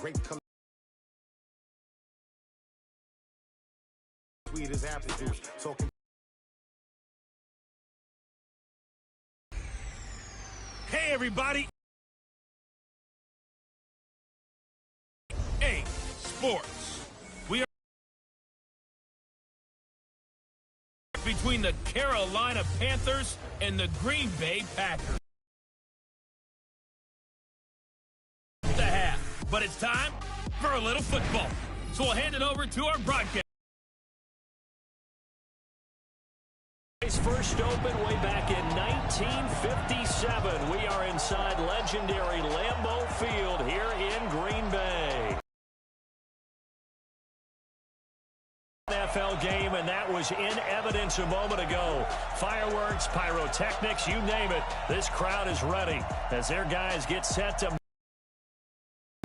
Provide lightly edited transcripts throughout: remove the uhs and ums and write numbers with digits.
Great color. Sweet as apple juice. Talking. Hey, everybody. Hey, sports. We are between the Carolina Panthers and the Green Bay Packers. The half, but it's time for a little football. So we'll hand it over to our broadcast. First open way back in 1957. We are inside legendary Lambeau Field here in Green Bay. NFL game, and that was in evidence a moment ago. Fireworks, pyrotechnics, you name it. This crowd is ready as their guys get set to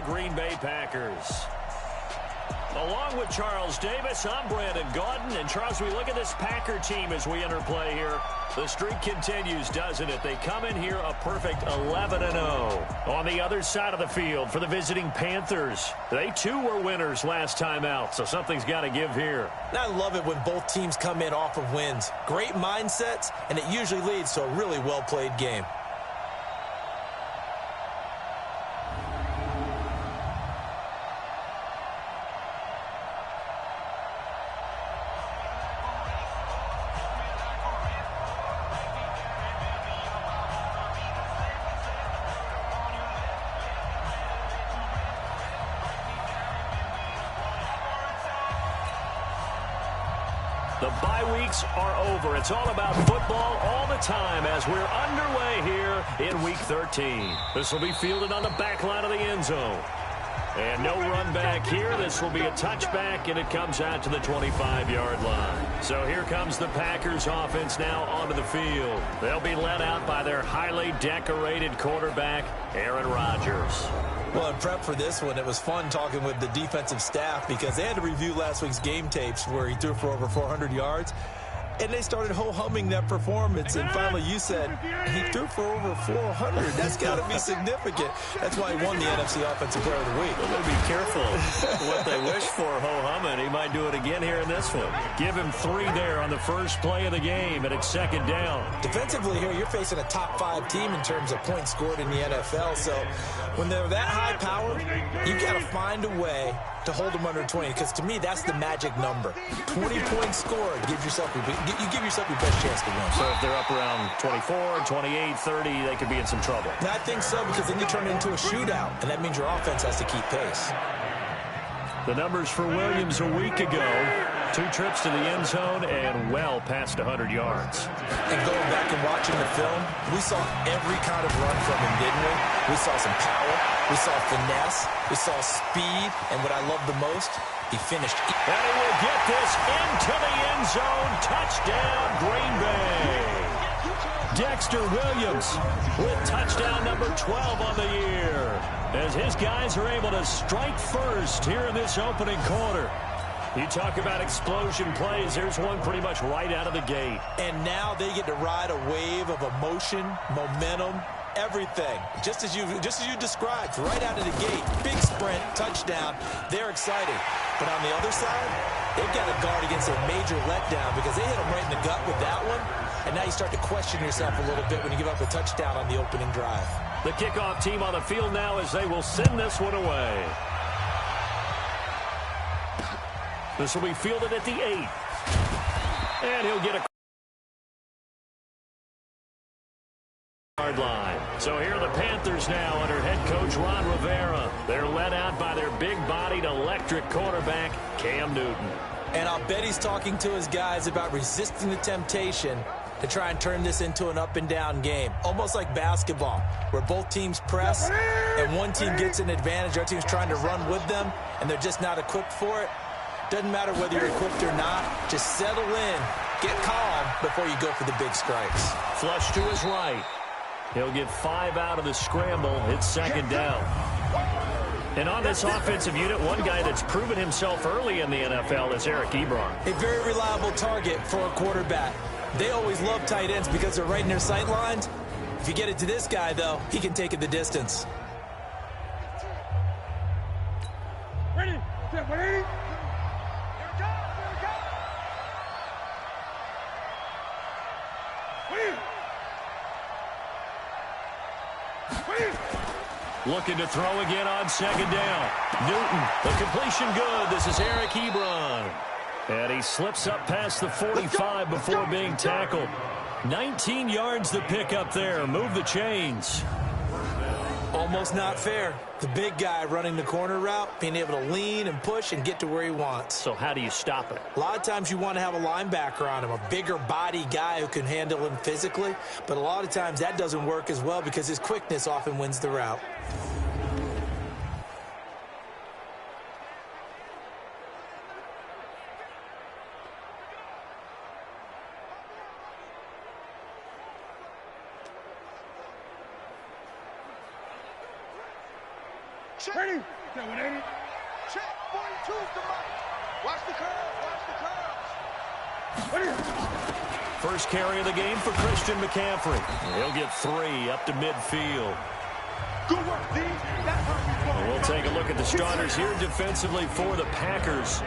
Green Bay Packers. Along with Charles Davis, I'm Brandon Gaudin. And, Charles, we look at this Packer team as we enter play here. The streak continues, doesn't it? They come in here a perfect 11-0. On the other side of the field for the visiting Panthers, they, too, were winners last time out, so something's got to give here. And I love it when both teams come in off of wins. Great mindsets, and it usually leads to a really well-played game. The bye weeks are over. It's all about football all the time as we're underway here in Week 13. This will be fielded on the back line of the end zone. And no run back here. This will be a touchback, and it comes out to the 25-yard line. So here comes the Packers offense now onto the field. They'll be led out by their highly decorated quarterback, Aaron Rodgers. Well, in prep for this one, it was fun talking with the defensive staff because they had to review last week's game tapes where he threw for over 400 yards. And they started ho-humming that performance. And finally, you said he threw for over 400. That's got to be significant. That's why he won the NFC Offensive Player of the Week. Well, they'll be careful what they wish for ho-humming. He might do it again here in this one. Give him 3 there on the first play of the game, and it's second down. Defensively here, you're facing a top-5 team in terms of points scored in the NFL. So when they're that high-powered, you got to find a way to hold them under 20, because to me, that's the magic number. 20-point score, you give yourself your best chance to win. So if they're up around 24, 28, 30, they could be in some trouble. And I think so, because then you turn it into a shootout, and that means your offense has to keep pace. The numbers for Williams a week ago, 2 trips to the end zone and well past 100 yards. And going back and watching the film, we saw every kind of run from him, didn't we? We saw some power, we saw finesse, we saw speed, and what I love the most, he finished. And he will get this into the end zone. Touchdown, Green Bay. Dexter Williams with touchdown number 12 on the year, as his guys are able to strike first here in this opening quarter. You talk about explosion plays. There's one pretty much right out of the gate. And now they get to ride a wave of emotion, momentum, everything. Just as you described, right out of the gate. Big sprint, touchdown. They're excited. But on the other side, they've got to guard against a major letdown because they hit them right in the gut with that one. And now you start to question yourself a little bit when you give up a touchdown on the opening drive. The kickoff team on the field now as they will send this one away. This will be fielded at the 8. And he'll get a yard line. So here are the Panthers now under head coach Ron Rivera. They're led out by their big-bodied electric quarterback, Cam Newton. And I'll bet he's talking to his guys about resisting the temptation to try and turn this into an up-and-down game. Almost like basketball, where both teams press, and one team gets an advantage, the other team's trying to run with them, and they're just not equipped for it. Doesn't matter whether you're equipped or not. Just settle in, get calm before you go for the big strikes. Flush to his right. He'll get 5 out of the scramble. It's second down. And on this offensive unit, one guy that's proven himself early in the NFL is Eric Ebron. A very reliable target for a quarterback. They always love tight ends because they're right in their sight lines. If you get it to this guy, though, he can take it the distance. Ready? Set, ready? Here we go. Looking to throw again on second down. Newton, the completion good. This is Eric Ebron. And he slips up past the 45 before being tackled. 19 yards to pick up there. Move the chains. Almost not fair. The big guy running the corner route, being able to lean and push and get to where he wants. So how do you stop it? A lot of times you want to have a linebacker on him, a bigger body guy who can handle him physically. But a lot of times that doesn't work as well because his quickness often wins the route. Ready? Set, 180. Check, 42's the mic. Watch the curve, Ready? First carry of the game for Christian McCaffrey. He'll get 3 up to midfield. Good work, D. That's how we go. And we'll take a look at the starters here defensively for the Packers.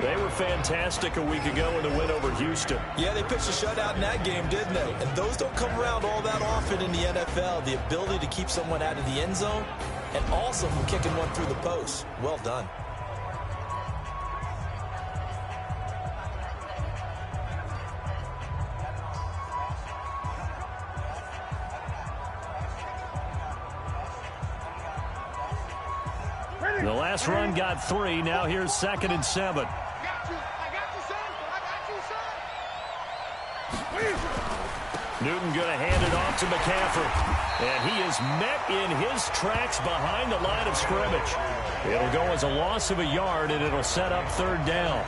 They were fantastic a week ago in the win over Houston. Yeah, they pitched a shutout in that game, didn't they? And those don't come around all that often in the NFL. The ability to keep someone out of the end zone and also from kicking one through the post. Well done. The last run got 3. Now here's 2nd and 7. I got you, son. Newton going to hand it off to McCaffrey. And he is met in his tracks behind the line of scrimmage. It'll go as a loss of a yard, and it'll set up 3rd down.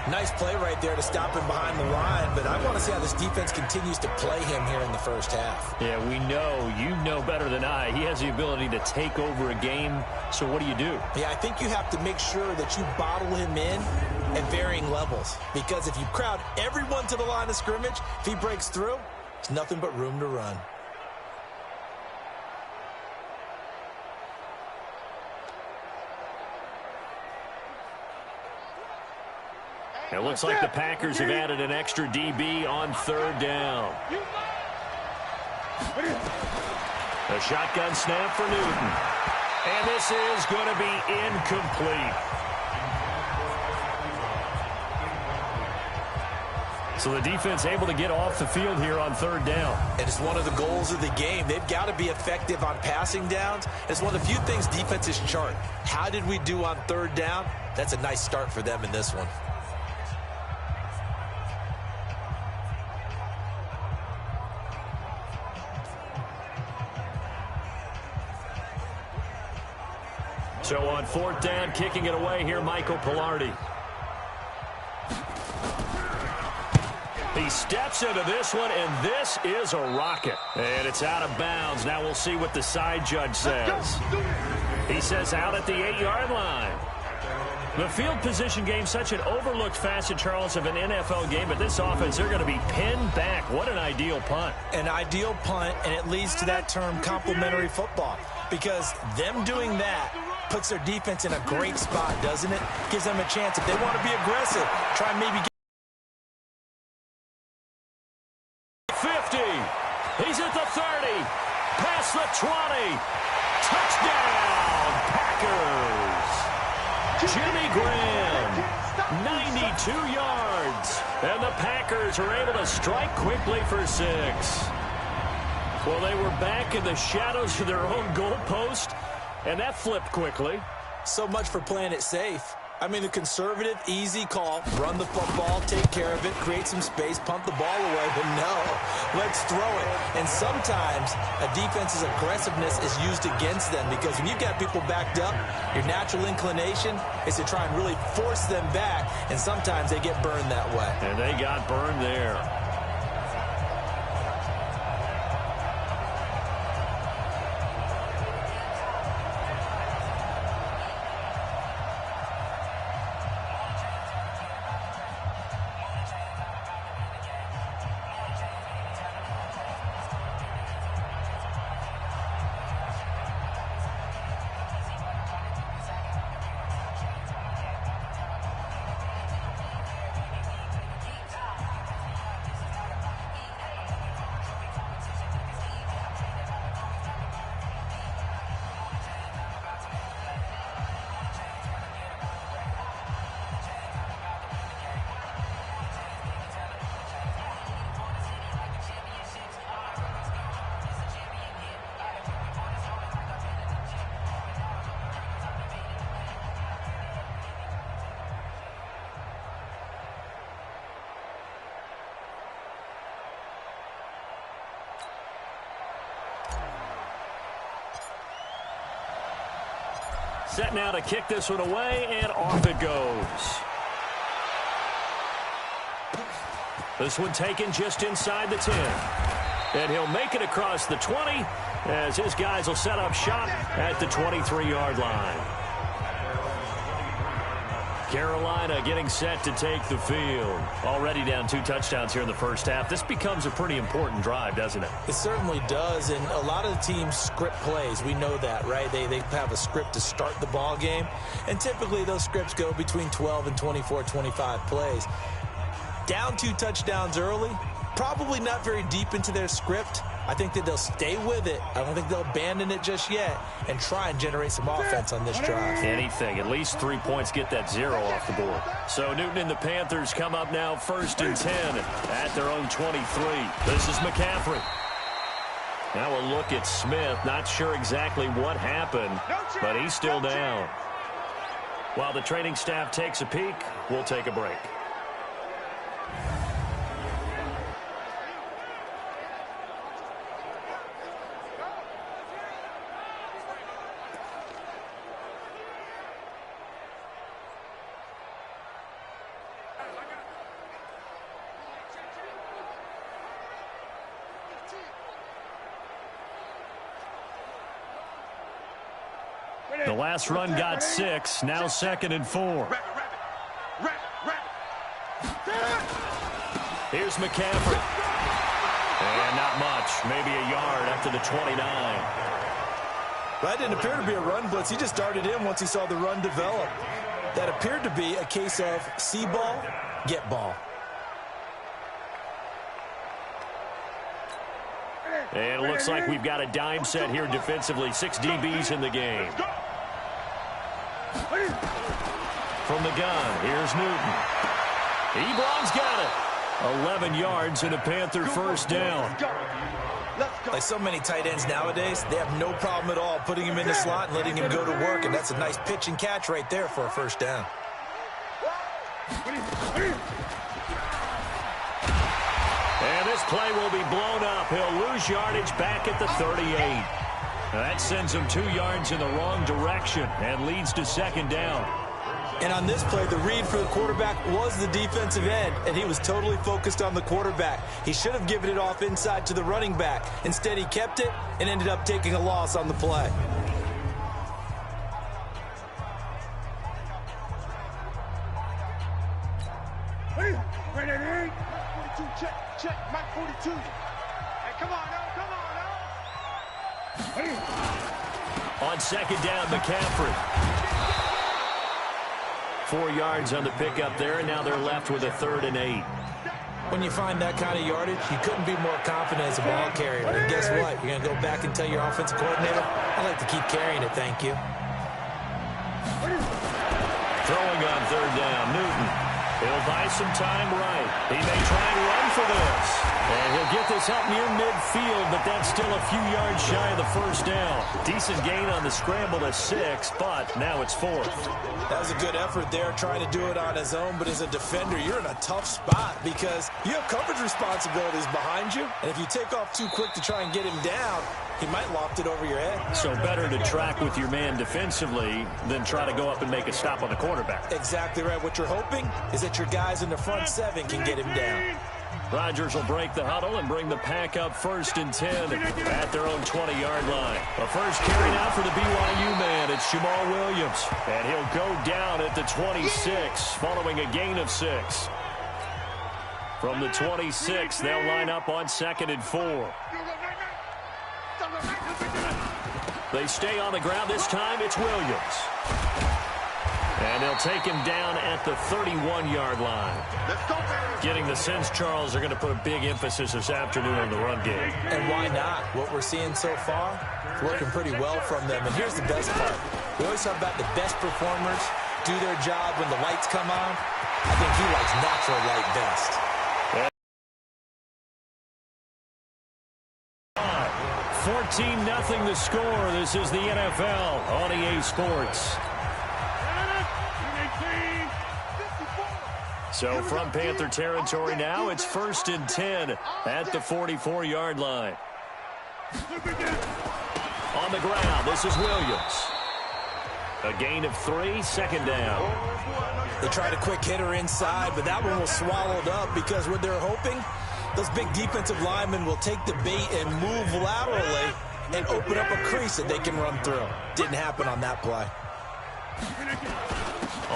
Nice play right there to stop him behind the line, but I want to see how this defense continues to play him here in the first half. Yeah, we know. You know better than I. He has the ability to take over a game, so what do you do? Yeah, I think you have to make sure that you bottle him in at varying levels, because if you crowd everyone to the line of scrimmage, if he breaks through, there's nothing but room to run. It looks like the Packers have added an extra DB on 3rd down. A shotgun snap for Newton. And this is going to be incomplete. So the defense able to get off the field here on 3rd down. And it's one of the goals of the game. They've got to be effective on passing downs. It's one of the few things defenses chart. How did we do on 3rd down? That's a nice start for them in this one. So on 4th down, kicking it away here, Michael Pilardi. He steps into this one, and this is a rocket. And it's out of bounds. Now we'll see what the side judge says. He says out at the 8-yard line. The field position game, such an overlooked facet, Charles, of an NFL game, but this offense, they're going to be pinned back. What an ideal punt. An ideal punt, and it leads to that term complementary football, because them doing that puts their defense in a great spot, doesn't it? Gives them a chance. If they want to be aggressive, try and maybe get 50. He's at the 30. Past the 20. Touchdown, Packers. Jimmy Graham, 92 yards. And the Packers are able to strike quickly for 6. Well, they were back in the shadows of their own goalpost, and that flipped quickly. So much for playing it safe. I mean, the conservative, easy call, run the football, take care of it, create some space, pump the ball away, but no, let's throw it. And sometimes a defense's aggressiveness is used against them, because when you've got people backed up, your natural inclination is to try and really force them back, and sometimes they get burned that way. And they got burned there. Set now to kick this one away, and off it goes. This one taken just inside the 10. And he'll make it across the 20 as his guys will set up shop at the 23-yard line. Carolina getting set to take the field. Already down 2 touchdowns here in the first half. This becomes a pretty important drive, doesn't it? It certainly does, and a lot of the teams script plays. We know that, right? They have a script to start the ball game, and typically those scripts go between 12 and 24, 25 plays. Down 2 touchdowns early, probably not very deep into their script. I think that they'll stay with it. I don't think they'll abandon it just yet and try and generate some offense on this drive. Anything. At least 3 points, get that 0 off the board. So Newton and the Panthers come up now 1st and 10 at their own 23. This is McCaffrey. Now a look at Smith. Not sure exactly what happened, but he's still down. While the training staff takes a peek, we'll take a break. The last run got 6, now 2nd and 4. Here's McCaffrey. And not much, maybe a yard up to the 29. That didn't appear to be a run blitz. He just darted in once he saw the run develop. That appeared to be a case of see ball, get ball. And it looks like we've got a dime set here defensively. 6 DBs in the game. From the gun, here's Newton. Ebron's got it. 11 yards and a Panther first down. Like so many tight ends nowadays, they have no problem at all putting him in the slot and letting him go to work, and that's a nice pitch and catch right there for a first down. And this play will be blown up. He'll lose yardage back at the 38. Now that sends him 2 yards in the wrong direction and leads to 2nd down. And on this play, the read for the quarterback was the defensive end, and he was totally focused on the quarterback. He should have given it off inside to the running back. Instead, he kept it and ended up taking a loss on the play. Ready? 42, check, Mike 42. Hey, come on now, come on now. On 2nd down, McCaffrey. 4 yards on the pickup there, and now they're left with a 3rd and 8. When you find that kind of yardage, you couldn't be more confident as a ball carrier. And guess what? You're going to go back and tell your offensive coordinator, I'd like to keep carrying it, thank you. Throwing on 3rd down, Newton. He'll buy some time right. He may try and run for this. And he'll get this up near midfield, but that's still a few yards shy of the first down. Decent gain on the scramble to 6, but now it's 4th. That was a good effort there, trying to do it on his own, but as a defender, you're in a tough spot because you have coverage responsibilities behind you, and if you take off too quick to try and get him down, he might loft it over your head. So better to track with your man defensively than try to go up and make a stop on the quarterback. Exactly right. What you're hoping is that your guys in the front 7 can get him down. Rodgers will break the huddle and bring the pack up 1st and 10 at their own 20-yard line. A first carry now for the BYU man. It's Jamal Williams. And he'll go down at the 26 following a gain of 6. From the 26, they'll line up on 2nd and 4. They stay on the ground. This time it's Williams. And they'll take him down at the 31-yard line. Getting the sense, Charles, are going to put a big emphasis this afternoon on the run game. And why not? What we're seeing so far, it's working pretty well from them. And here's the best part. We always talk about the best performers do their job when the lights come on. I think he likes natural light best. 14-0 the score. This is the NFL on EA Sports. So from Panther territory now, it's 1st and 10 at the 44-yard line. On the ground, this is Williams. A gain of 3, second down. They tried a quick hitter inside, but that one was swallowed up because what they're hoping, those big defensive linemen will take the bait and move laterally and open up a crease that they can run through. Didn't happen on that play.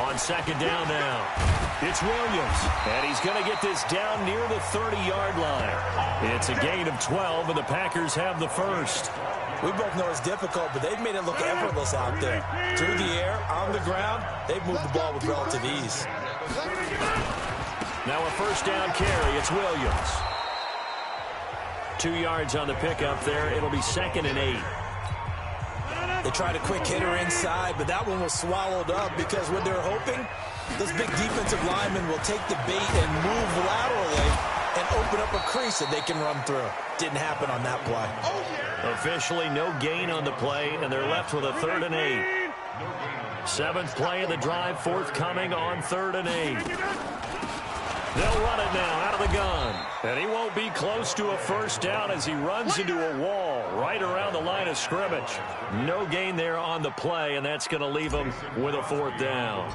On second down now, it's Williams, and he's going to get this down near the 30-yard line. It's a gain of 12, and the Packers have the first. We both know it's difficult, but they've made it look effortless out there. Through the air, on the ground, they've moved the ball with relative ease. Now a first down carry, it's Williams. 2 yards on the pickup there. It'll be second and 8. They tried a quick hitter inside, but that one was swallowed up because what they're hoping, those big defensive linemen will take the bait and move laterally and open up a crease that they can run through. Didn't happen on that play. Officially no gain on the play, and they're left with a 3rd and 8. 7th play of the drive, forthcoming on 3rd and 8. They'll run it now out of the gun. And he won't be close to a first down as he runs into a wall right around the line of scrimmage. No gain there on the play, and that's going to leave him with a 4th down.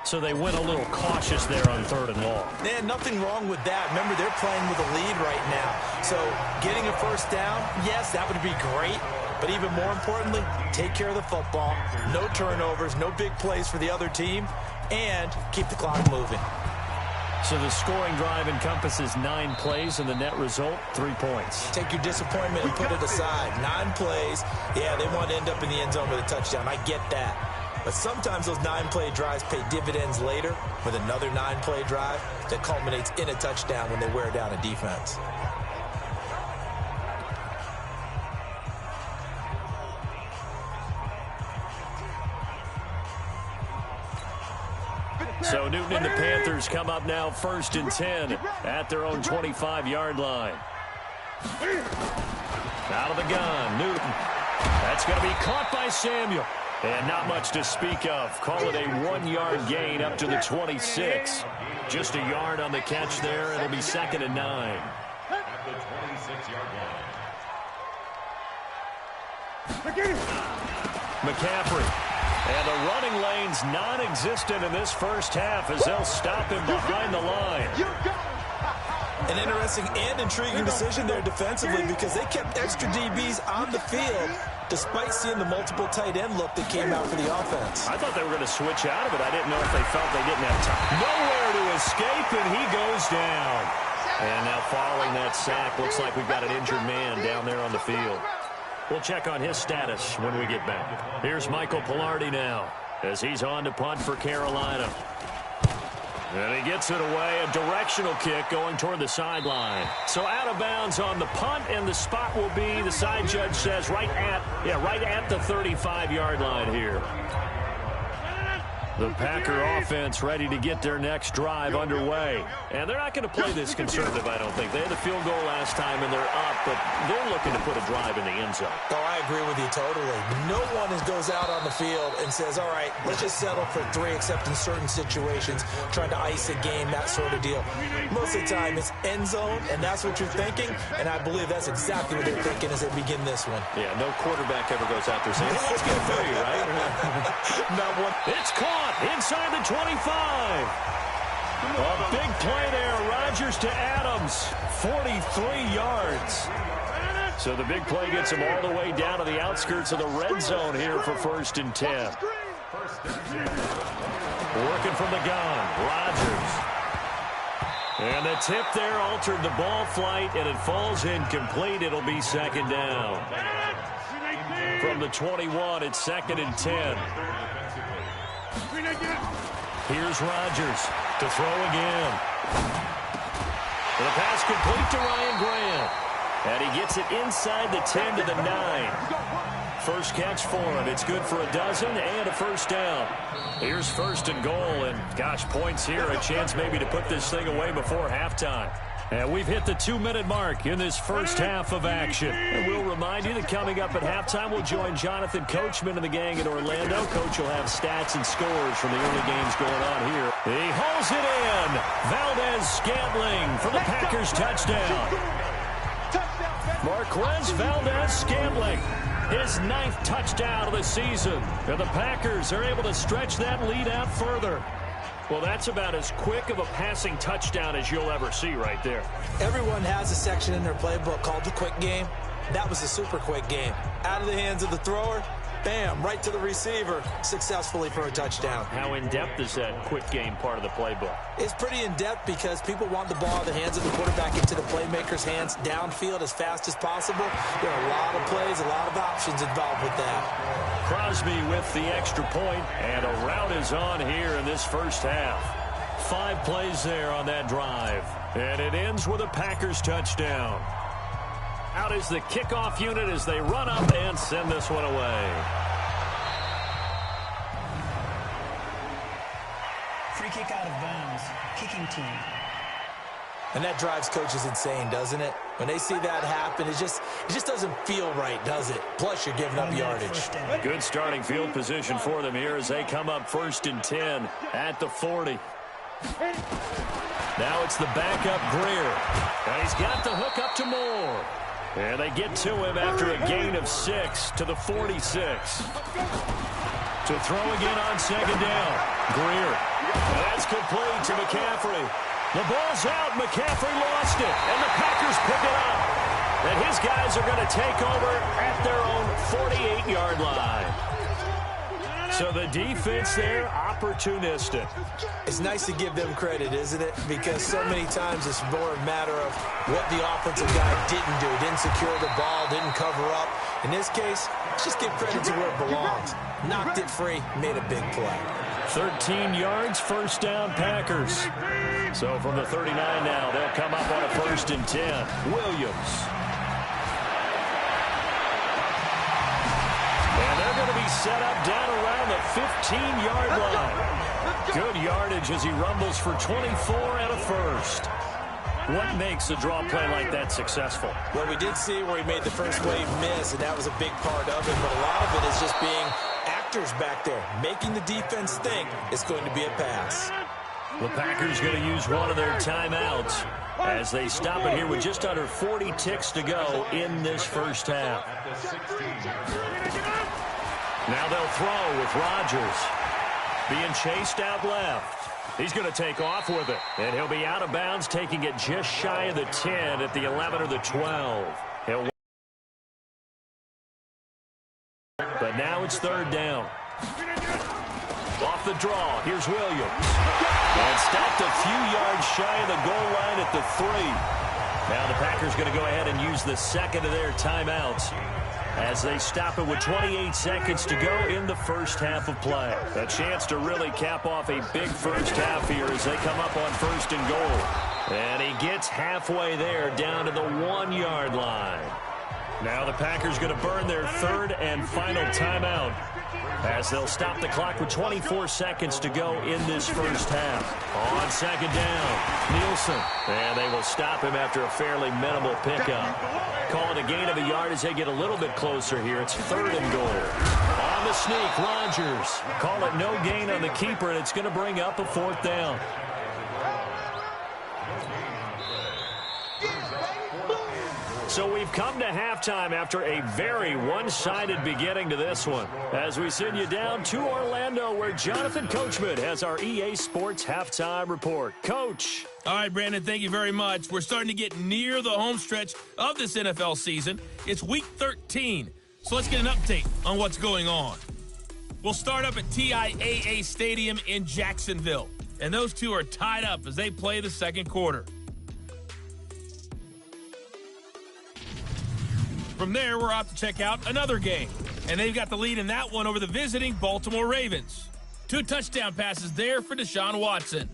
So they went a little cautious there on 3rd and long. Man, nothing wrong with that. Remember, they're playing with a lead right now. So getting a first down, yes, that would be great. But even more importantly, take care of the football. No turnovers, no big plays for the other team, and keep the clock moving. So the scoring drive encompasses 9 plays, and the net result, 3 points. Take your disappointment and put it aside. 9 plays. Yeah, they want to end up in the end zone with a touchdown. I get that. But sometimes those 9-play drives pay dividends later with another 9-play drive that culminates in a touchdown when they wear down a defense. So Newton and the Panthers come up now 1st and 10 at their own 25-yard line. Out of the gun, Newton. That's going to be caught by Samuel. And not much to speak of. Call it a 1-yard gain up to the 26. Just a yard on the catch there. It'll be 2nd and 9. At the 26-yard line. McCaffrey. And the running lane's non-existent in this first half as they'll stop him behind the line. An interesting and intriguing decision there defensively because they kept extra DBs on the field despite seeing the multiple tight end look that came out for the offense. I thought they were going to switch out of it. I didn't know if they felt they didn't have time. Nowhere to escape, and he goes down. And now following that sack, looks like we've got an injured man down there on the field. We'll check on his status when we get back. Here's Michael Pilardi now as he's on to punt for Carolina. And he gets it away, a directional kick going toward the sideline. So out of bounds on the punt, and the spot will be, the side judge says, right at the 35-yard line here. The Packer offense ready to get their next drive underway. And they're not going to play this conservative, I don't think. They had the field goal last time, and they're up, but they're looking to put a drive in the end zone. Oh, I agree with you totally. No one goes out on the field and says, all right, let's just settle for 3, except in certain situations, trying to ice a game, that sort of deal. Most of the time, it's end zone, and that's what you're thinking, and I believe that's exactly what they're thinking as they begin this one. Yeah, no quarterback ever goes out there saying, hey, let's get a 30, right? Not one. It's caught inside the 25. A big play there. Rodgers to Adams. 43 yards. So the big play gets him all the way down to the outskirts of the red zone here for 1st and 10. Working from the gun. Rodgers. And the tip there altered the ball flight, and it falls incomplete. It'll be 2nd down. From the 21, it's 2nd and 10. Here's Rodgers to throw again. The pass complete to Ryan Grant. And he gets it inside the 10 to the 9. First catch for him. It's good for a dozen and a first down. Here's 1st and goal. And, gosh, points here. A chance maybe to put this thing away before halftime. And we've hit the 2-minute mark in this first half of action. And we'll remind you that coming up at halftime, we'll join Jonathan Coachman and the gang in Orlando. Coach will have stats and scores from the early games going on here. He hauls it in. Valdez-Scantling for the Packers touchdown. Marquez Valdez-Scantling. His 9th touchdown of the season. And the Packers are able to stretch that lead out further. Well, that's about as quick of a passing touchdown as you'll ever see right there. Everyone has a section in their playbook called the quick game. That was a super quick game. Out of the hands of the thrower, bam, right to the receiver, successfully for a touchdown. How in-depth is that quick game part of the playbook? It's pretty in-depth because people want the ball out of the hands of the quarterback into the playmaker's hands downfield as fast as possible. There are a lot of plays, a lot of options involved with that. Crosby with the extra point, and a rout is on here in this first half. 5 plays there on that drive, and it ends with a Packers touchdown. Out is the kickoff unit as they run up and send this one away. Free kick out of bounds. Kicking team. And that drives coaches insane, doesn't it? When they see that happen, it just doesn't feel right, does it? Plus, you're giving up yardage. Good starting field position for them here as they come up 1st and 10 at the 40. Now it's the backup Greer. And he's got the hook up to Moore. And they get to him after a gain of 6 to the 46. To throw again on 2nd down. Greer. And that's complete to McCaffrey. The ball's out. McCaffrey lost it. And the Packers pick it up. And his guys are going to take over at their own 48-yard line. So the defense there, opportunistic. It's nice to give them credit, isn't it? Because so many times it's more a matter of what the offensive guy didn't do. Didn't secure the ball, didn't cover up. In this case, let's just give credit to where it belongs. Knocked it free, made a big play. 13 yards, 1st down, Packers. So from the 39 now, they'll come up on a 1st and 10. Williams. And they're going to be set up down around the 15-yard line. Good yardage as he rumbles for 24 and a 1st. What makes a draw play like that successful? Well, we did see where he made the first wave miss, and that was a big part of it. But a lot of it is just being actors back there, making the defense think it's going to be a pass. The Packers going to use one of their timeouts as they stop it here with just under 40 ticks to go in this first half. Now they'll throw with Rodgers being chased out left. He's going to take off with it, and he'll be out of bounds, taking it just shy of the 10 at the 11 or the 12. But now it's 3rd down. Off the draw, here's Williams. And stopped a few yards shy of the goal line at the 3. Now the Packers going to go ahead and use the 2nd of their timeouts as they stop it with 28 seconds to go in the first half of play. A chance to really cap off a big first half here as they come up on 1st and goal. And he gets halfway there down to the 1-yard line. Now the Packers going to burn their 3rd and final timeout as they'll stop the clock with 24 seconds to go in this first half. On 2nd down, Nielsen. And they will stop him after a fairly minimal pickup. Call it a gain of a yard as they get a little bit closer here. It's 3rd and goal. On the sneak, Rodgers. Call it no gain on the keeper, and it's going to bring up a 4th down. So we've come to halftime after a very one-sided beginning to this one. As we send you down to Orlando, where Jonathan Coachman has our EA Sports Halftime Report. Coach. All right, Brandon, thank you very much. We're starting to get near the home stretch of this NFL season. It's Week 13, so let's get an update on what's going on. We'll start up at TIAA Stadium in Jacksonville, and those two are tied up as they play the 2nd quarter. From there, we're off to check out another game, and they've got the lead in that one over the visiting Baltimore Ravens. 2 touchdown passes there for Deshaun Watson.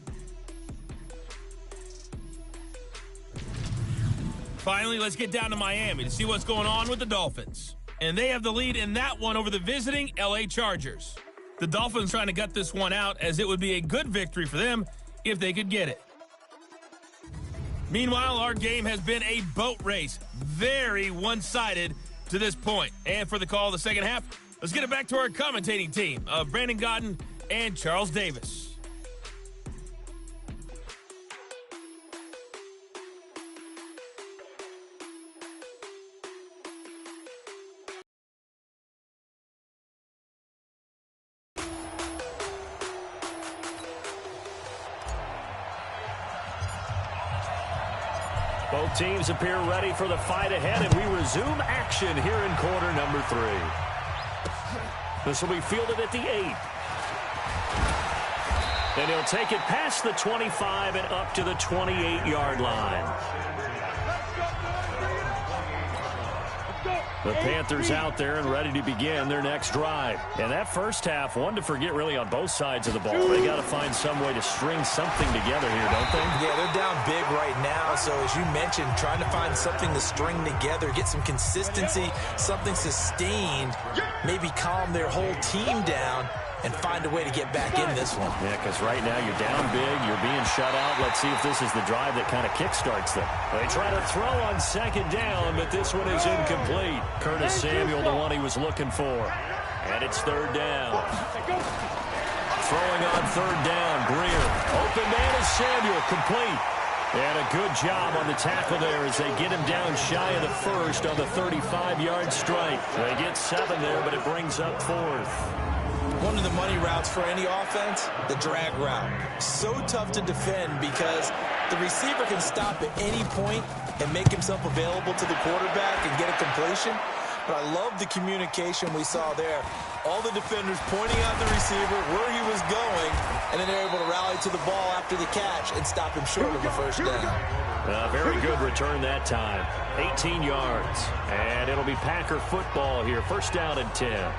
Finally, let's get down to Miami to see what's going on with the Dolphins. And they have the lead in that one over the visiting LA Chargers. The Dolphins trying to gut this one out, as it would be a good victory for them if they could get it. Meanwhile, our game has been a boat race. Very one-sided to this point. And for the call of the second half, let's get it back to our commentating team of Brandon Godden and Charles Davis. Both teams appear ready for the fight ahead, and we resume action here in quarter number 3. This will be fielded at the 8. And he'll take it past the 25 and up to the 28-yard line. The Panthers out there and ready to begin their next drive. And that first half, one to forget really on both sides of the ball. They got to find some way to string something together here, don't they? Yeah, they're down big right now. So as you mentioned, trying to find something to string together, get some consistency, something sustained, maybe calm their whole team down and find a way to get back in this one. Yeah, because right now you're down big, you're being shut out. Let's see if this is the drive that kind of kickstarts them. They try to throw on second down, but this one is incomplete. Curtis Samuel, the one he was looking for. And it's third down. Throwing on third down, Greer. Open man is Samuel, complete. And a good job on the tackle there as they get him down shy of the first on the 35-yard strike. They get 7 there, but it brings up fourth. One of the money routes for any offense, the drag route. So tough to defend because the receiver can stop at any point and make himself available to the quarterback and get a completion. But I love the communication we saw there. All the defenders pointing out the receiver, where he was going, and then they're able to rally to the ball after the catch and stop him short of the first down. Very good return that time. 18 yards. And it'll be Packer football here. First down and 10.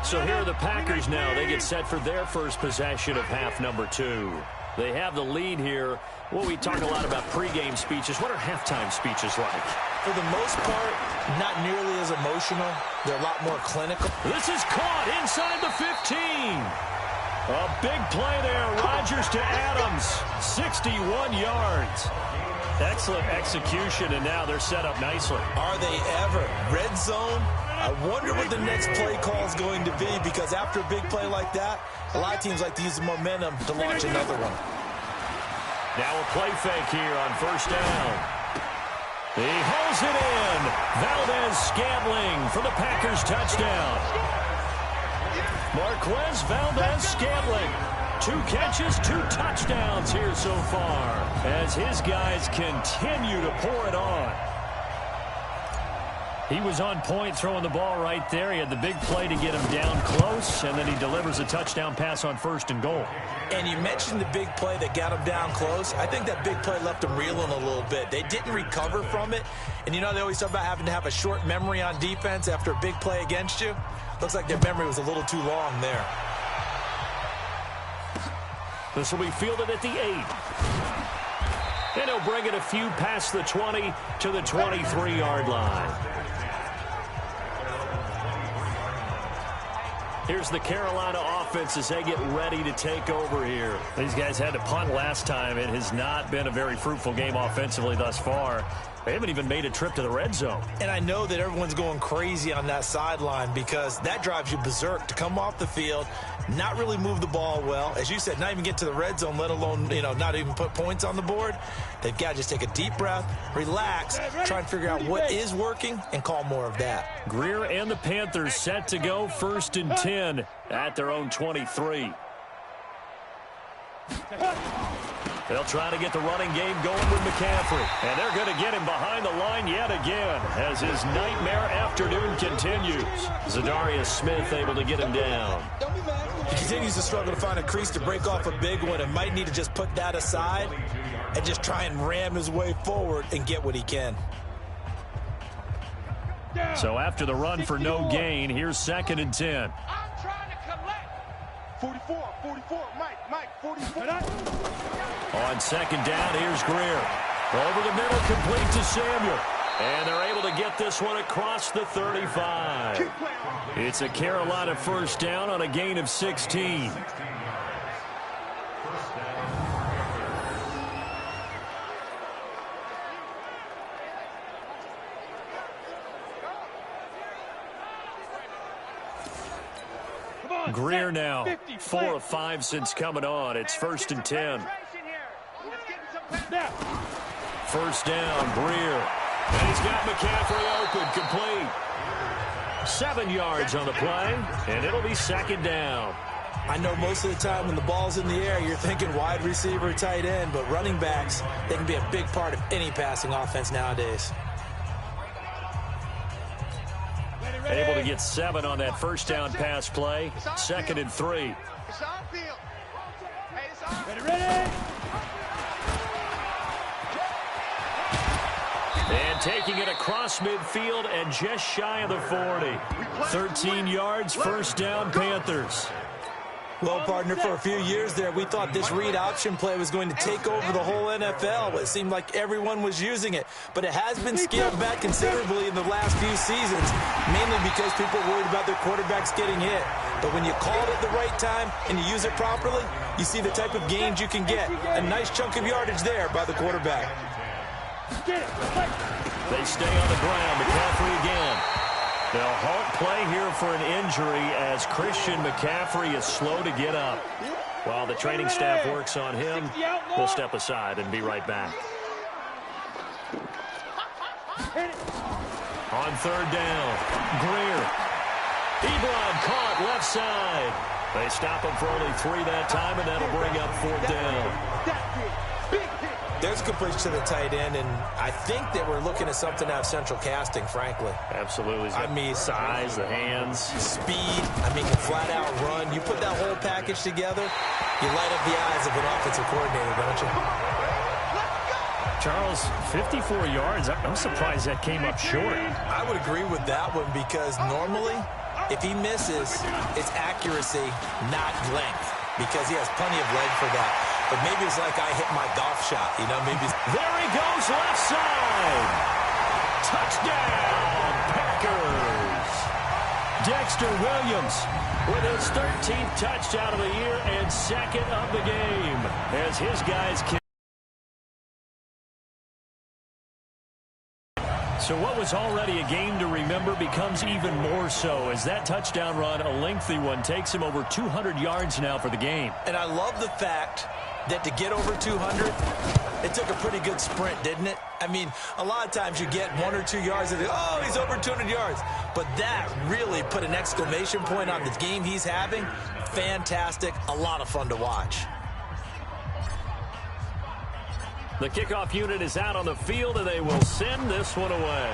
So here are the Packers now. They get set for their first possession of half number 2. They have the lead here. Well, we talk a lot about pregame speeches. What are halftime speeches like? For the most part, not nearly as emotional. They're a lot more clinical. This is caught inside the 15. A big play there. Rodgers to Adams. 61 yards. Excellent execution, and now they're set up nicely. Are they ever? Red zone? I wonder what the next play call is going to be, because after a big play like that, a lot of teams like to use the momentum to launch another one. Now a play fake here on first down. He hauls it in. Valdez-Scantling for the Packers touchdown. Marquez Valdez-Scantling. 2 catches, 2 touchdowns here so far as his guys continue to pour it on. He was on point throwing the ball right there. He had the big play to get him down close, and then he delivers a touchdown pass on first and goal. And you mentioned the big play that got him down close. I think that big play left him reeling a little bit. They didn't recover from it. And you know, they always talk about having to have a short memory on defense after a big play against you. Looks like their memory was a little too long there. This will be fielded at the 8. And he'll bring it a few past the 20 to the 23-yard line. Here's the Carolina offense as they get ready to take over here. These guys had to punt last time. It has not been a very fruitful game offensively thus far. They haven't even made a trip to the red zone. And I know that everyone's going crazy on that sideline because that drives you berserk to come off the field, not really move the ball well. As you said, not even get to the red zone, let alone, not even put points on the board. They've got to just take a deep breath, relax, try and figure out what is working, and call more of that. Greer and the Panthers set to go first and 10 at their own 23. They'll try to get the running game going with McCaffrey. And they're going to get him behind the line yet again as his nightmare afternoon continues. Zadarius Smith able to get him down. He continues to struggle to find a crease to break off a big one and might need to just put that aside and just try and ram his way forward and get what he can. So after the run for no gain, here's second and 10. I'm trying to collect. 44, Mike, 44. On second down, here's Greer. Over the middle, complete to Samuel. And they're able to get this one across the 35. It's a Carolina first down on a gain of 16. Greer now, 4 of 5 since coming on. It's first and 10. First down, Greer. And he's got McCaffrey open, complete. 7 yards on the play, and it'll be second down. I know most of the time when the ball's in the air, you're thinking wide receiver, tight end, but running backs, they can be a big part of any passing offense nowadays. Able to get 7 on that first down pass play. 2nd and 3. It's on field. Hey, it's on. Ready. And taking it across midfield and just shy of the 40. 13 yards, first down, Panthers. Well, partner, for a few years there, we thought this read option play was going to take over the whole NFL. It seemed like everyone was using it, but it has been scaled back considerably in the last few seasons, mainly because people are worried about their quarterbacks getting hit. But when you call it at the right time and you use it properly, you see the type of gains you can get. A nice chunk of yardage there by the quarterback. They stay on the ground. McCaffrey again. They'll halt play here for an injury as Christian McCaffrey is slow to get up. While the training staff works on him, we'll step aside and be right back. On 3rd down, Greer. Ebron caught left side. They stop him for only 3 that time, and that'll bring up 4th down. There's a completion to the tight end, and I think that we're looking at something out of central casting, frankly. Absolutely. I mean, size, the hands. Speed, I mean, can flat out run. You put that whole package together, you light up the eyes of an offensive coordinator, don't you? Charles, 54 yards. I'm surprised that came up short. I would agree with that one because normally, if he misses, it's accuracy, not length, because he has plenty of leg for that. But maybe it's like I hit my golf shot, you know, maybe it's... There he goes, left side. Touchdown, Packers. Dexter Williams with his 13th touchdown of the year and 2nd of the game as his guys kick. So what was already a game to remember becomes even more so as that touchdown run, a lengthy one, takes him over 200 yards now for the game. And I love the fact that to get over 200, it took a pretty good sprint, didn't it? I mean, a lot of times you get 1 or 2 yards and oh, he's over 200 yards. But that really put an exclamation point on the game he's having. Fantastic, a lot of fun to watch. The kickoff unit is out on the field, and they will send this one away.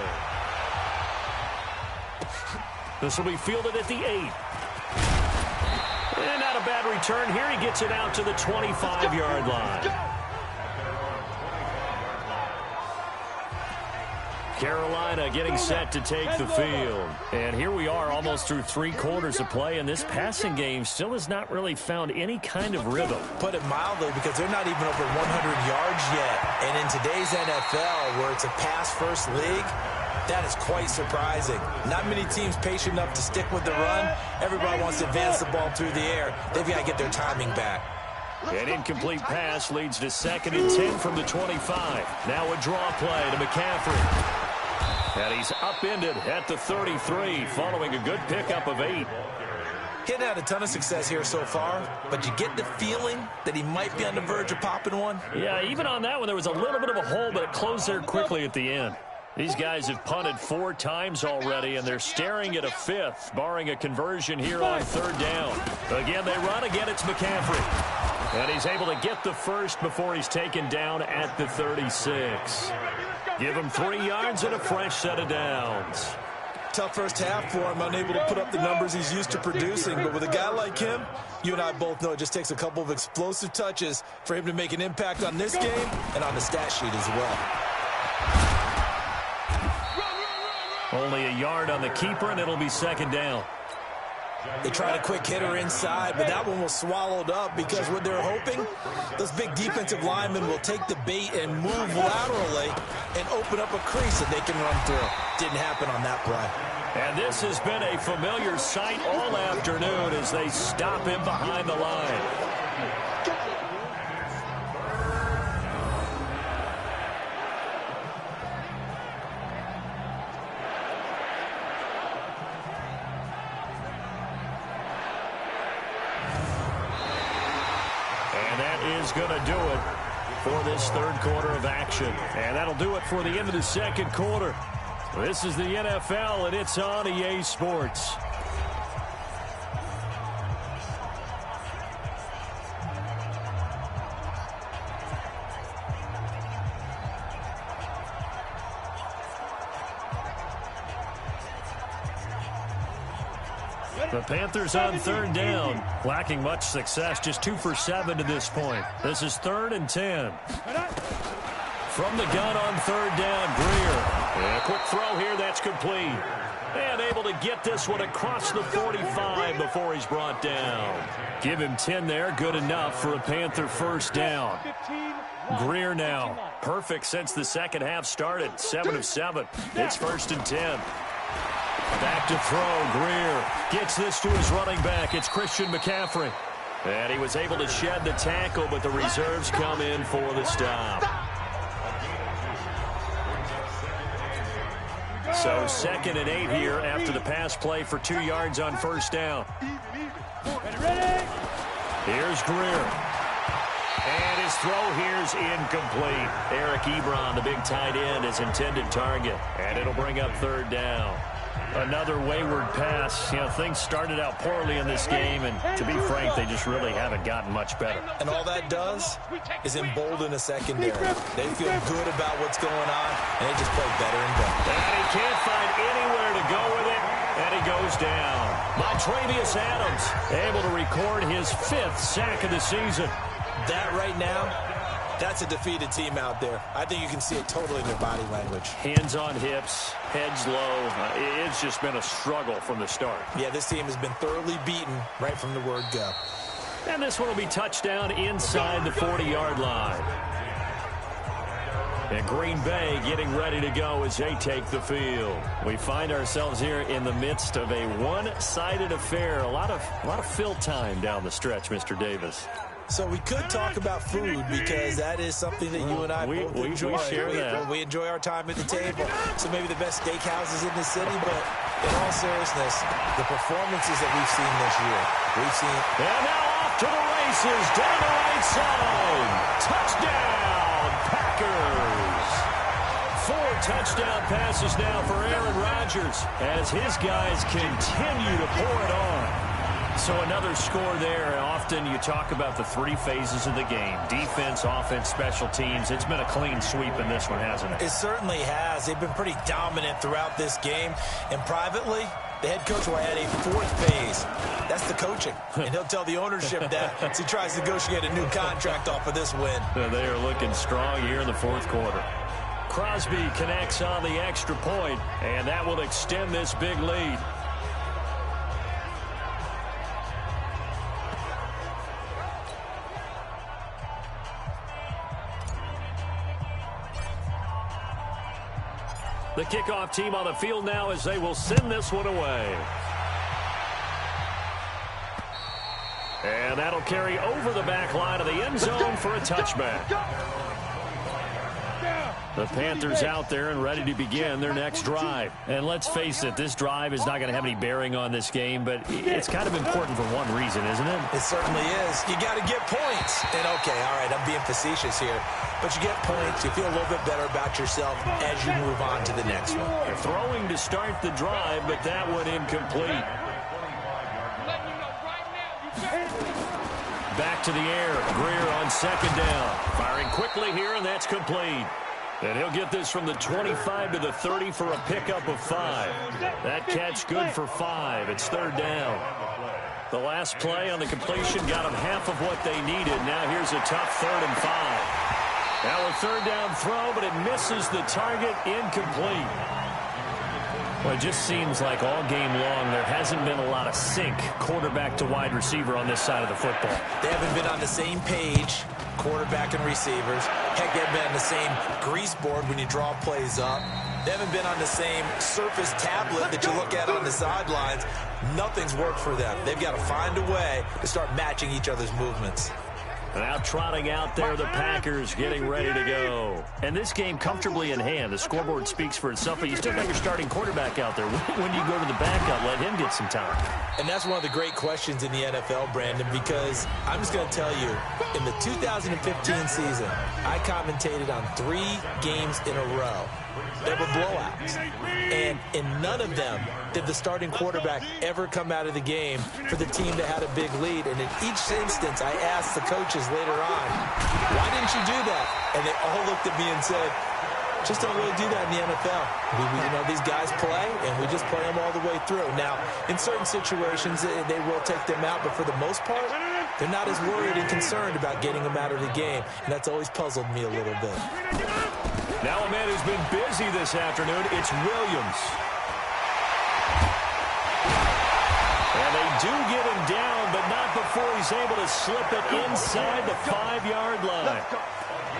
This will be fielded at the 8. And not a bad return here. He gets it out to the 25-yard line. Carolina getting set to take the field. And here we are almost through 3 quarters of play, and this passing game still has not really found any kind of rhythm. Put it mildly, because they're not even over 100 yards yet. And in today's NFL, where it's a pass-first league, that is quite surprising. Not many teams patient enough to stick with the run. Everybody wants to advance the ball through the air. They've got to get their timing back. An incomplete pass leads to 2nd and 10 from the 25. Now a draw play to McCaffrey. And he's upended at the 33 following a good pickup of 8. He hadn't had a ton of success here so far, but you get the feeling that he might be on the verge of popping one. Yeah, even on that one, there was a little bit of a hole, but it closed there quickly at the end. These guys have punted 4 times already, and they're staring at a 5th, barring a conversion here on 3rd down. Again, they run. Again, it's McCaffrey. And he's able to get the first before he's taken down at the 36. Give him 3 yards and a fresh set of downs. Tough first half for him, unable to put up the numbers he's used to producing. But with a guy like him, you and I both know it just takes a couple of explosive touches for him to make an impact on this game and on the stat sheet as well. Only a yard on the keeper, and it'll be 2nd down. They tried a quick hitter inside, but that one was swallowed up because what they're hoping, those big defensive linemen will take the bait and move laterally and open up a crease that they can run through. Didn't happen on that play. And this has been a familiar sight all afternoon as they stop him behind the line. Is going to do it for this 3rd quarter of action. And that'll do it for the end of the 2nd quarter. This is the NFL, and it's on EA Sports. The Panthers on third down, lacking much success, just 2 for 7 to this point. This is 3rd and 10. From the gun on third down, Greer. And a quick throw here, that's complete. And able to get this one across the 45 before he's brought down. Give him 10 there, good enough for a Panther first down. Greer now, perfect since the second half started, 7 of 7. It's 1st and 10. Back to throw, Greer gets this to his running back. It's Christian McCaffrey. And he was able to shed the tackle, but the reserves come in for the stop. So 2nd and 8 here after the pass play for 2 yards on first down. Here's Greer. And his throw here's incomplete. Eric Ebron, the big tight end, his intended target. And it'll bring up third down. Another wayward pass. You know, things started out poorly in this game, and to be frank, they just really haven't gotten much better. And all that does is embolden a secondary. They feel good about what's going on, and they just play better and better. And he can't find anywhere to go with it, and he goes down. Montravius Adams able to record his 5th sack of the season. That right now, that's a defeated team out there. I think you can see it totally in their body language. Hands on hips, heads low. It's just been a struggle from the start. Yeah, this team has been thoroughly beaten right from the word go. And this one will be touchdown inside the 40-yard line. And Green Bay getting ready to go as they take the field. We find ourselves here in the midst of a one-sided affair. A lot of fill time down the stretch, Mr. Davis. So we could talk about food because that is something that you and I both enjoy. We share that. We enjoy our time at the table. So maybe the best steakhouses in the city, but in all seriousness, the performances that we've seen this year, we've seen. And now off to the races, down the right side. Touchdown, Packers. 4 touchdown passes now for Aaron Rodgers as his guys continue to pour it on. So another score there, and often you talk about the 3 phases of the game. Defense, offense, special teams. It's been a clean sweep in this one, hasn't it? It certainly has. They've been pretty dominant throughout this game. And privately, the head coach will add a 4th phase. That's the coaching. And he'll tell the ownership that as he tries to negotiate a new contract off of this win. They are looking strong here in the 4th quarter. Crosby connects on the extra point, and that will extend this big lead. The kickoff team on the field now as they will send this one away. And that'll carry over the back line of the end zone for a touchback. The Panthers out there and ready to begin their next drive. And let's face it, this drive is not going to have any bearing on this game, but it's kind of important for one reason, isn't it? It certainly is. You got to get points. And, okay, all right, I'm being facetious here. But you get points, you feel a little bit better about yourself as you move on to the next one. They're throwing to start the drive, but that one incomplete. Back to the air. Greer on 2nd down. Firing quickly here, and that's complete. And he'll get this from the 25 to the 30 for a pickup of 5. That catch good for 5. It's 3rd down. The last play on the completion got them half of what they needed. Now here's a tough 3rd and 5. Now a 3rd down throw, but it misses the target, incomplete. Well, it just seems like all game long there hasn't been a lot of sync quarterback to wide receiver on this side of the football. They haven't been on the same page, quarterback and receivers. Heck, they haven't been on the same grease board when you draw plays up. They haven't been on the same surface tablet that you look at on the sidelines. Nothing's worked for them. They've got to find a way to start matching each other's movements. Now trotting out there, the Packers getting ready to go. And this game comfortably in hand. The scoreboard speaks for itself, but you still got your starting quarterback out there. When do you go to the backup, let him get some time? And that's one of the great questions in the NFL, Brandon, because I'm just going to tell you, in the 2015 season, I commentated on 3 games in a row. There were blowouts. And in none of them did the starting quarterback ever come out of the game for the team that had a big lead. And in each instance, I asked the coaches later on, why didn't you do that? And they all looked at me and said, Just don't really do that in the NFL. These guys play, and we just play them all the way through. Now, in certain situations, they will take them out, but for the most part, they're not as worried and concerned about getting them out of the game, and that's always puzzled me a little bit. Now a man who's been busy this afternoon, it's Williams. And they do get him down, but not before he's able to slip it inside the 5-yard line.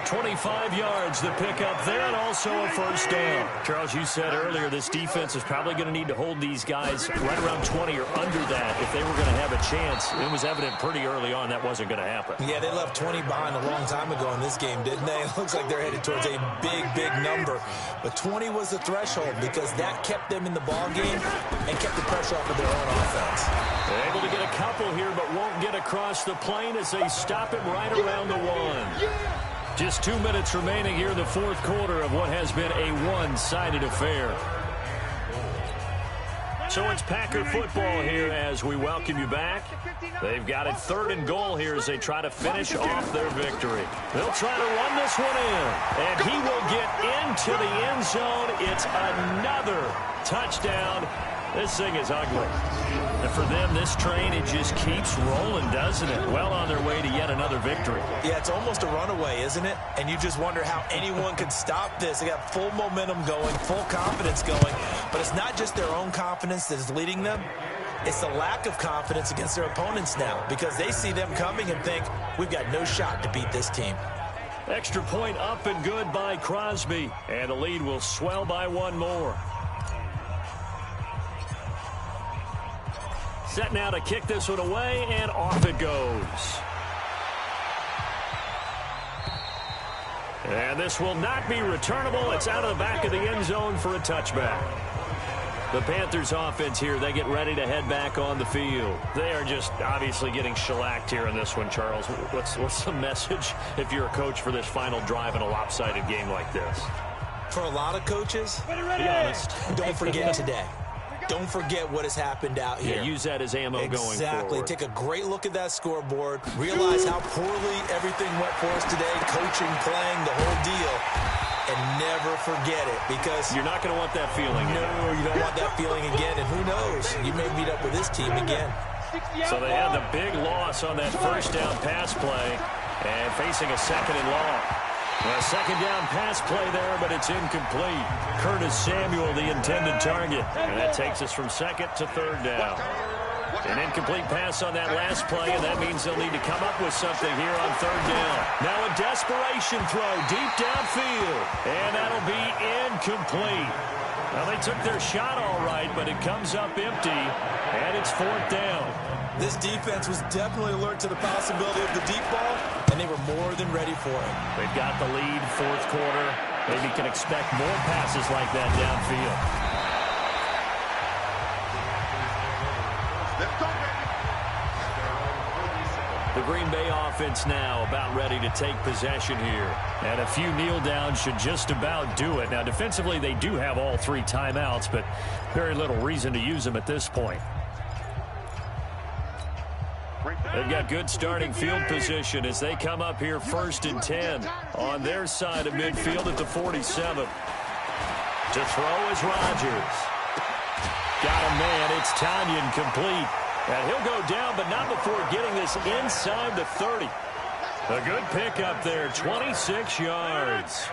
25 yards the pickup there, and also a first down. Charles, you said earlier this defense is probably going to need to hold these guys right around 20 or under that if they were going to have a chance. It was evident pretty early on that wasn't going to happen. Yeah, they left 20 behind a long time ago in this game, didn't they? It looks like they're headed towards a big, big number. But 20 was the threshold because that kept them in the ball game and kept the pressure off of their own offense. They're able to get a couple here, but won't get across the plane as they stop him right around the 1. Just 2 minutes remaining here in the fourth quarter of what has been a one-sided affair. So it's Packer football here as we welcome you back. They've got it 3rd and goal here as they try to finish off their victory. They'll try to run this one in, and he will get into the end zone. It's another touchdown. This thing is ugly. And for them, this train, it just keeps rolling, doesn't it? Well on their way to yet another victory. Yeah, it's almost a runaway, isn't it? And you just wonder how anyone could stop this. They got full momentum going, full confidence going. But it's not just their own confidence that is leading them. It's the lack of confidence against their opponents now because they see them coming and think, we've got no shot to beat this team. Extra point up and good by Crosby. And the lead will swell by one more. Set now to kick this one away, and off it goes. And this will not be returnable. It's out of the back of the end zone for a touchback. The Panthers offense here, they get ready to head back on the field. They are just obviously getting shellacked here in this one, Charles. What's the message if you're a coach for this final drive in a lopsided game like this? For a lot of coaches, be honest, don't forget today. Don't forget what has happened out here. Yeah, use that as ammo going forward. Exactly. Take a great look at that scoreboard. Realize how poorly everything went for us today. Coaching, playing, the whole deal. And never forget it because you're not going to want that feeling again. No, you don't want that feeling again. And who knows? You may meet up with this team again. So they had the big loss on that first down pass play and facing a 2nd and long. A 2nd down pass play there, but it's incomplete. Curtis Samuel, the intended target. And that takes us from 2nd to 3rd down. An incomplete pass on that last play, and that means they'll need to come up with something here on 3rd down. Now a desperation throw deep downfield, and that'll be incomplete. Well, they took their shot all right, but it comes up empty, and it's 4th down. This defense was definitely alert to the possibility of the deep ball, and they were more than ready for it. They've got the lead, 4th quarter. Maybe can expect more passes like that downfield. The Green Bay offense now about ready to take possession here. And a few kneel downs should just about do it. Now, defensively, they do have all 3 timeouts, but very little reason to use them at this point. They've got good starting field position as they come up here 1st and 10 on their side of midfield at the 47. To throw is Rodgers. Got a man. It's Tanyan complete. And he'll go down, but not before getting this inside the 30. A good pickup there, 26 yards.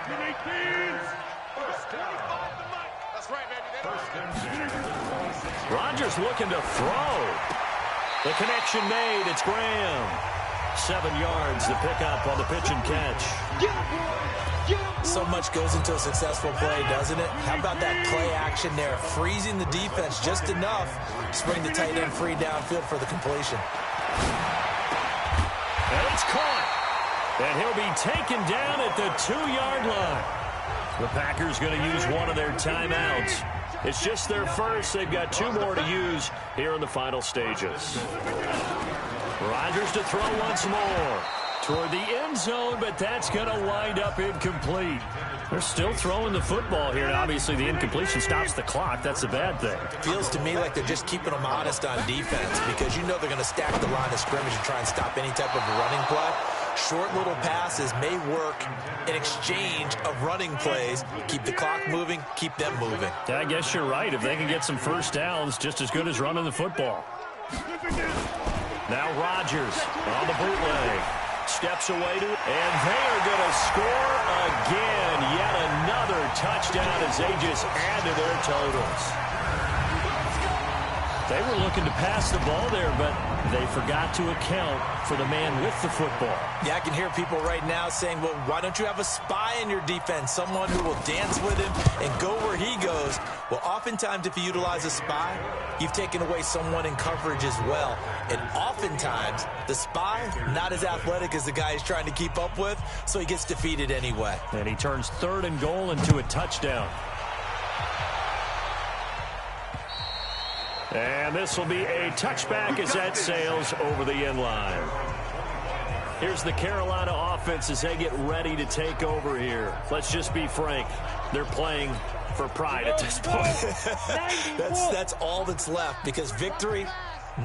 Rodgers looking to throw. The connection made. It's Graham. 7 yards, the pickup on the pitch and catch. So much goes into a successful play, doesn't it? How about that play action there? Freezing the defense just enough to bring the tight end free downfield for the completion. And it's caught. And he'll be taken down at the 2-yard line. The Packers going to use one of their timeouts. It's just their first. They've got 2 more to use here in the final stages. Rodgers to throw once more. Toward the end zone, but that's going to wind up incomplete. They're still throwing the football here, and obviously the incompletion stops the clock. That's a bad thing. Feels to me like they're just keeping them honest on defense because you know they're going to stack the line of scrimmage and try and stop any type of a running play. Short little passes may work in exchange of running plays. Keep the clock moving, keep them moving. Yeah, I guess you're right. If they can get some first downs, just as good as running the football. Now Rodgers on the bootleg. Steps away to it, and they are going to score again. Yet another touchdown as they just add to their totals. They were looking to pass the ball there, but they forgot to account for the man with the football. Yeah, I can hear people right now saying, well, why don't you have a spy in your defense, someone who will dance with him and go where he goes? Well, oftentimes if you utilize a spy, you've taken away someone in coverage as well. And oftentimes, the spy, not as athletic as the guy he's trying to keep up with, so he gets defeated anyway. And he turns 3rd and goal into a touchdown. And this will be a touchback as that sails over the end line. Here's the Carolina offense as they get ready to take over here. Let's just be frank. They're playing for pride at this point. That's all that's left, because victory,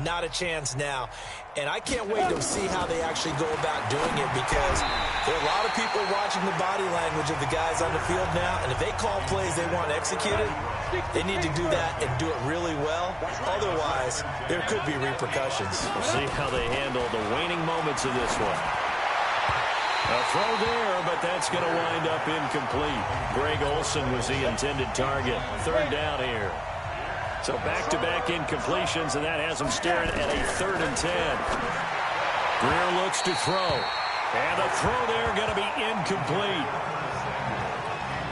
not a chance now. And I can't wait to see how they actually go about doing it, because there are a lot of people watching the body language of the guys on the field now, and if they call plays they want executed, they need to do that and do it really well. Otherwise, there could be repercussions. We'll see how they handle the waning moments of this one. A throw there, but that's going to wind up incomplete. Greg Olsen was the intended target. 3rd down here. So back-to-back incompletions, and that has them staring at a 3rd and 10. Greer looks to throw. And the throw there going to be incomplete.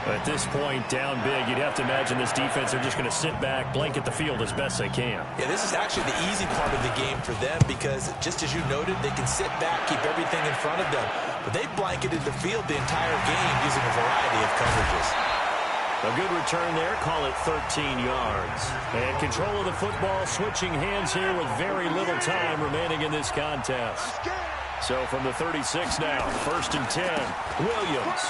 At this point, down big, you'd have to imagine this defense are just going to sit back, blanket the field as best they can. Yeah, this is actually the easy part of the game for them, because just as you noted, they can sit back, keep everything in front of them. But they blanketed the field the entire game using a variety of coverages. A good return there, call it 13 yards. And control of the football switching hands here with very little time remaining in this contest. So from the 36 now, 1st and 10, Williams.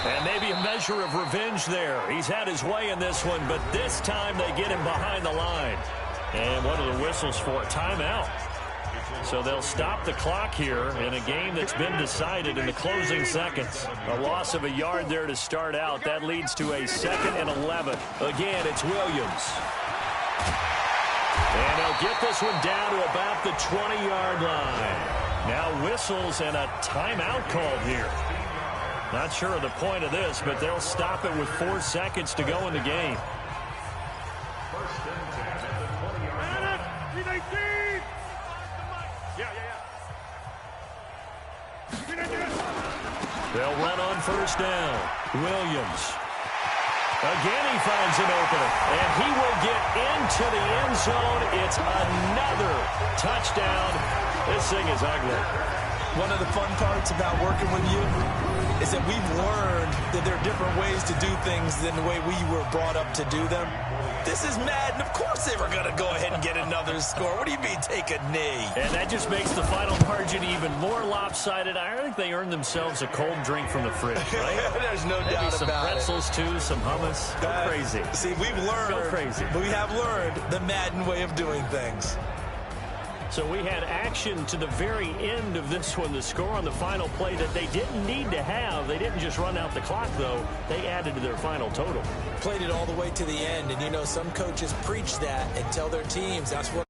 And maybe a measure of revenge there. He's had his way in this one, but this time they get him behind the line. And what are the whistles for? Timeout. So they'll stop the clock here in a game that's been decided in the closing seconds. A loss of a yard there to start out. That leads to a 2nd and 11. Again, it's Williams. And they'll get this one down to about the 20-yard line. Now whistles and a timeout called here. Not sure of the point of this, but they'll stop it with 4 seconds to go in the game. They'll run on 1st down. Williams. Again, he finds an opening, and he will get into the end zone. It's another touchdown. This thing is ugly. One of the fun parts about working with you is that we've learned that there are different ways to do things than the way we were brought up to do them. This is Madden. Of course they were going to go ahead and get another score. What do you mean take a knee? And that just makes the final margin even more lopsided. I think they earned themselves a cold drink from the fridge, right? There's no Maybe doubt some about pretzels, too, some hummus. Go crazy. See, we've learned. Go crazy. We have learned the Madden way of doing things. So we had action to the very end of this one, the score on the final play that they didn't need to have. They didn't just run out the clock, though. They added to their final total. Played it all the way to the end, and you know some coaches preach that and tell their teams that's what